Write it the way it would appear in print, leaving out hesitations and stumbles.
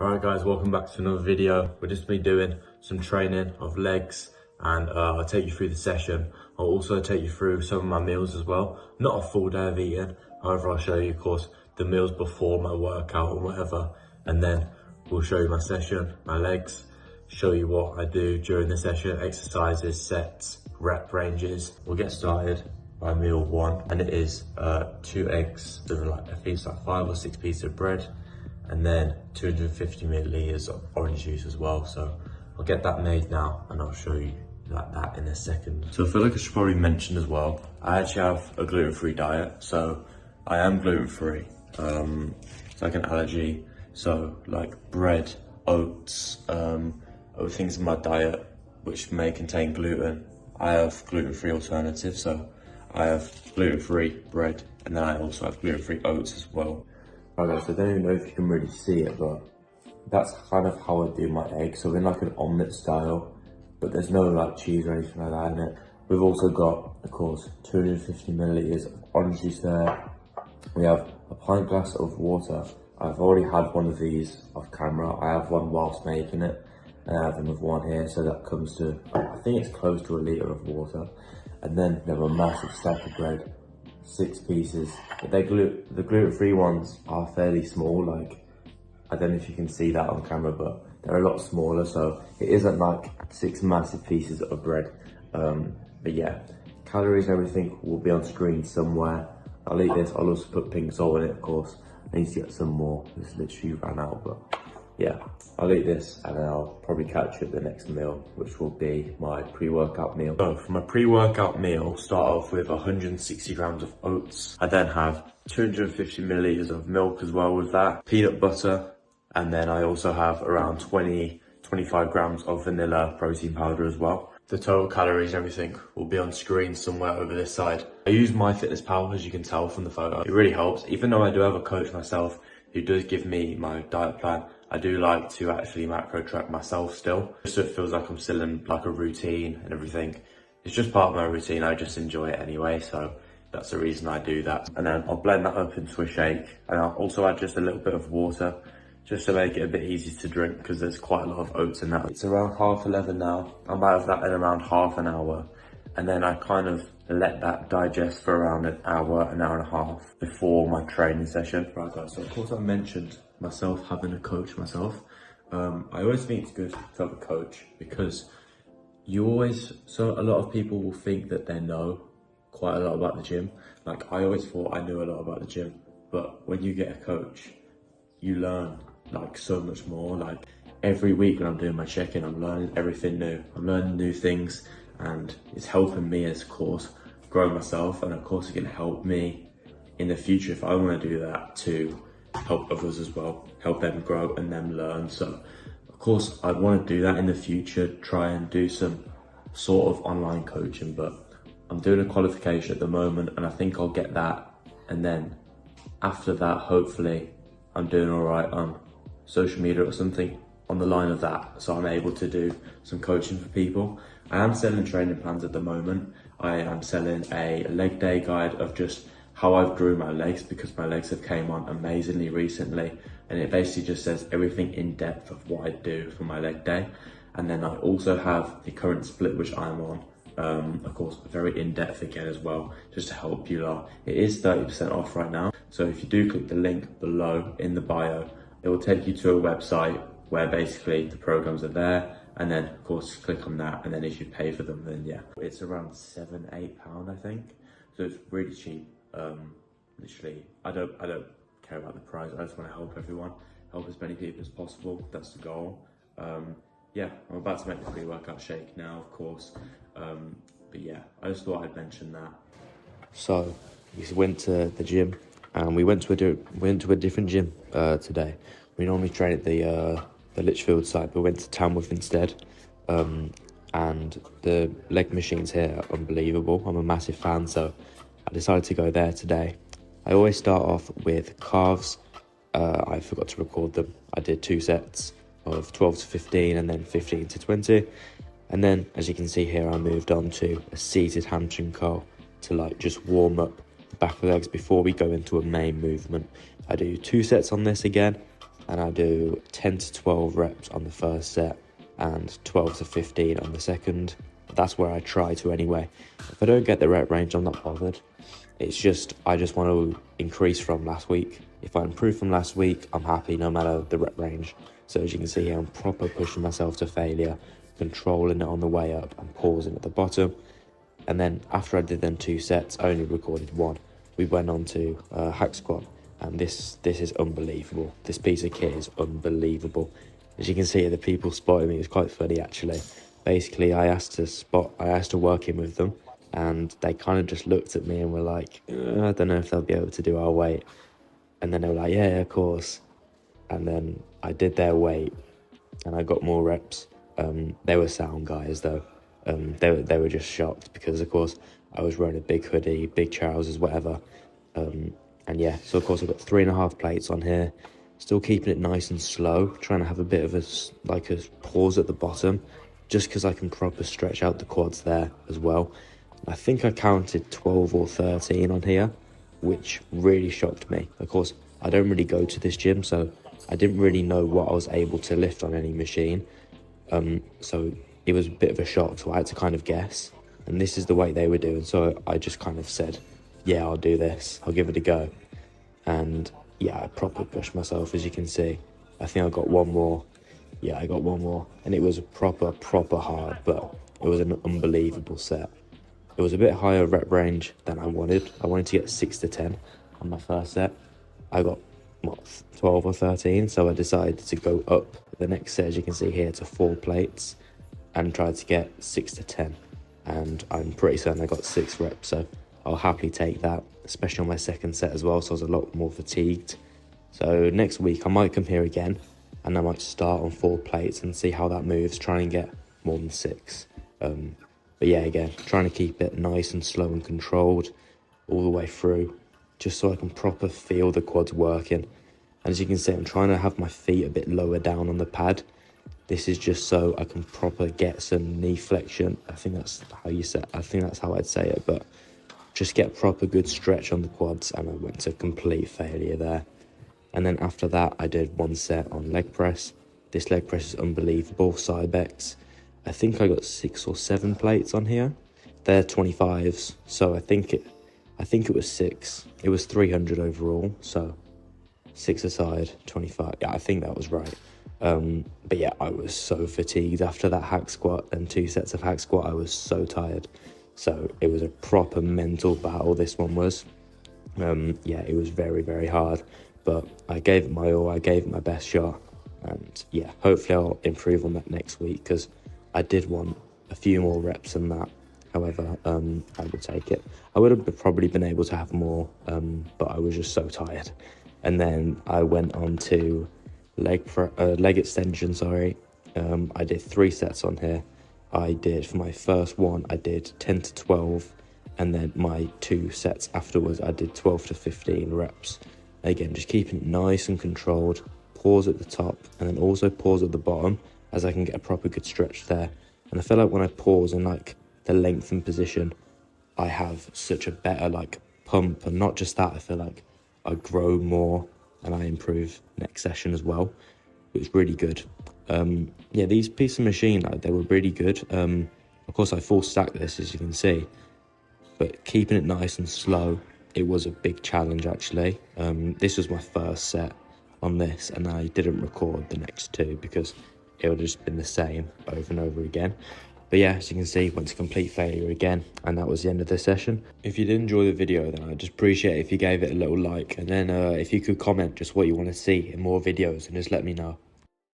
Alright guys, welcome back to another video. We're just be doing some training of legs and I'll take you through the session. I'll also take you through some of my meals as well. Not a full day of eating, however I'll show you of course the meals before my workout or whatever, and then we'll show you my session, my legs, show you what I do during the session, exercises, sets, rep ranges. We'll get started by meal one, and it is 2 eggs, so like at least like 5 or 6 pieces of bread, and then 250 milliliters of orange juice as well. So I'll get that made now and I'll show you like that in a second. So I feel like I should probably mention as well, I actually have a gluten-free diet. So I am gluten-free. It's like an allergy. So like bread, oats, other things in my diet which may contain gluten, I have gluten-free alternatives. So I have gluten-free bread, and then I also have gluten-free oats as well. Right guys, I don't even know if you can really see it, but that's kind of how I do my eggs. So in like an omelette style, but there's no like cheese or anything like that in it. We've also got, of course, 250 milliliters of orange juice there. We have a pint glass of water. I've already had one of these off camera. I have one whilst making it, and I have another one here. So that comes to, I think it's close to a litre of water. And then we have a massive stack of bread. 6 pieces. The gluten-free ones are fairly small, like I don't know if you can see that on camera, but they're a lot smaller, so it isn't like 6 massive pieces of bread. But yeah, calories and everything will be on screen somewhere. I'll eat this. I'll also put pink salt in it, of course. I need to get some more. This literally ran out, but yeah, I'll eat this and then I'll probably catch you at the next meal, which will be my pre-workout meal. So for my pre-workout meal, start off with 160 grams of oats. I then have 250 milliliters of milk as well with that, peanut butter, and then I also have around 25 grams of vanilla protein powder as well. The total calories and everything will be on screen somewhere over this side. I use MyFitnessPal, as you can tell from the photo. It really helps, even though I do have a coach myself who does give me my diet plan. I do like to actually macro track myself still, just so it feels like I'm still in like a routine and everything. It's just part of my routine, I just enjoy it anyway, so that's the reason I do that. And then I'll blend that up into a shake, and I'll also add just a little bit of water, just to make it a bit easier to drink, because there's quite a lot of oats in that. It's around 11:30 now. I'm out of that in around half an hour. And then I kind of let that digest for around an hour and a half before my training session. Right guys, so of course I mentioned myself having a coach myself. I always think it's good to have a coach, because so a lot of people will think that they know quite a lot about the gym. Like I always thought I knew a lot about the gym, but when you get a coach, you learn like so much more. Like every week when I'm doing my check-in, I'm learning everything new. I'm learning new things, and it's helping me as, of course, grow myself, and of course it can help me in the future if I want to do that, to help others as well, help them grow and them learn. So of course I want to do that in the future, try and do some sort of online coaching, but I'm doing a qualification at the moment, and I think I'll get that, and then after that hopefully I'm doing all right on social media or something on the line of that, so I'm able to do some coaching for people. I am selling training plans at the moment. I am selling a leg day guide of just how I've grew my legs, because my legs have came on amazingly recently, and it basically just says everything in depth of what I do for my leg day. And then I also have the current split which I'm on, of course very in depth again as well, just to help you lot. It is 30% off right now, so if you do click the link below in the bio, it will take you to a website where basically the programs are there, and then of course click on that, and then if you pay for them, then yeah, it's around £7-8 I think, so it's really cheap. Literally I don't care about the price. I just want to help everyone, help as many people as possible. That's the goal. Yeah, I'm about to make the pre-workout shake now, of course, but yeah, I just thought I'd mention that. So we went to the gym, and we went to a different gym today. We normally train at the Lichfield side, but we went to Tamworth instead. And the leg machines here are unbelievable. I'm a massive fan, so I decided to go there today. I always start off with calves. I forgot to record them. I did 2 sets of 12 to 15 and then 15 to 20. And then, as you can see here, I moved on to a seated hamstring curl to like just warm up the back of the legs before we go into a main movement. I do 2 sets on this again, and I do 10 to 12 reps on the first set and 12 to 15 on the second. That's where I try to anyway. If I don't get the rep range, I'm not bothered. It's just, I just want to increase from last week. If I improve from last week, I'm happy no matter the rep range. So as you can see here, I'm proper pushing myself to failure, controlling it on the way up and pausing at the bottom. And then after I did them 2 sets, I only recorded 1. We went on to hack squat, and this is unbelievable. This piece of kit is unbelievable. As you can see, the people spotting me. It was quite funny actually. Basically, I asked to work in with them, and they kind of just looked at me and were like, I don't know if they'll be able to do our weight. And then they were like, yeah, of course. And then I did their weight, and I got more reps. They were sound guys though. They were just shocked because of course I was wearing a big hoodie, big trousers, whatever. And yeah, so of course I've got 3.5 plates on here, still keeping it nice and slow, trying to have a bit of a pause at the bottom, just because I can proper stretch out the quads there as well. I think I counted 12 or 13 on here, which really shocked me. Of course, I don't really go to this gym, so I didn't really know what I was able to lift on any machine. So it was a bit of a shock, so I had to kind of guess. And this is the weight they were doing, so I just kind of said, yeah, I'll do this. I'll give it a go. And yeah, I proper pushed myself, as you can see. I think I got 1 more. Yeah, I got 1 more. And it was proper hard, but it was an unbelievable set. It was a bit higher rep range than I wanted. I wanted to get 6 to 10 on my first set. I got, 12 or 13, so I decided to go up the next set, as you can see here, to 4 plates and tried to get 6 to 10. And I'm pretty certain I got 6 reps, so I'll happily take that, especially on my second set as well, so I was a lot more fatigued. So next week I might come here again, and I might start on 4 plates and see how that moves, try and get more than 6. But yeah, again, trying to keep it nice and slow and controlled all the way through, just so I can proper feel the quads working. And as you can see, I'm trying to have my feet a bit lower down on the pad. This is just so I can proper get some knee flexion. I think that's how I'd say it, but just get proper good stretch on the quads, and I went to complete failure there. And then after that, I did 1 set on leg press. This leg press is unbelievable, Cybex. I think I got 6 or 7 plates on here. They're 25s, so I think it was 6. It was 300 overall, so 6 aside, 25. Yeah, I think that was right. But yeah, I was so fatigued after that hack squat and 2 sets of hack squat. I was so tired. So it was a proper mental battle, this one was. Yeah, it was very hard, but I gave it my all. I gave it my best shot, and yeah, hopefully I'll improve on that next week, because I did want a few more reps than that. However, I would take it. I would have probably been able to have more, but I was just so tired. And then I went on to leg extension, sorry. I did 3 sets on here. For my first one, I did 10 to 12, and then my 2 sets afterwards, I did 12 to 15 reps. Again, just keeping it nice and controlled, pause at the top, and then also pause at the bottom, as I can get a proper good stretch there. And I feel like when I pause in like the lengthened position, I have such a better pump, and not just that, I feel like I grow more and I improve next session as well. It was really good. Yeah, these pieces of machine, they were really good. Of course I full stacked this, as you can see, but keeping it nice and slow, it was a big challenge actually. This was my first set on this, and I didn't record the next 2 because it would have just been the same over and over again. But yeah, as you can see, went to complete failure again, and that was the end of this session. If you did enjoy the video, then I'd just appreciate it if you gave it a little like, and then if you could comment just what you want to see in more videos, and just let me know.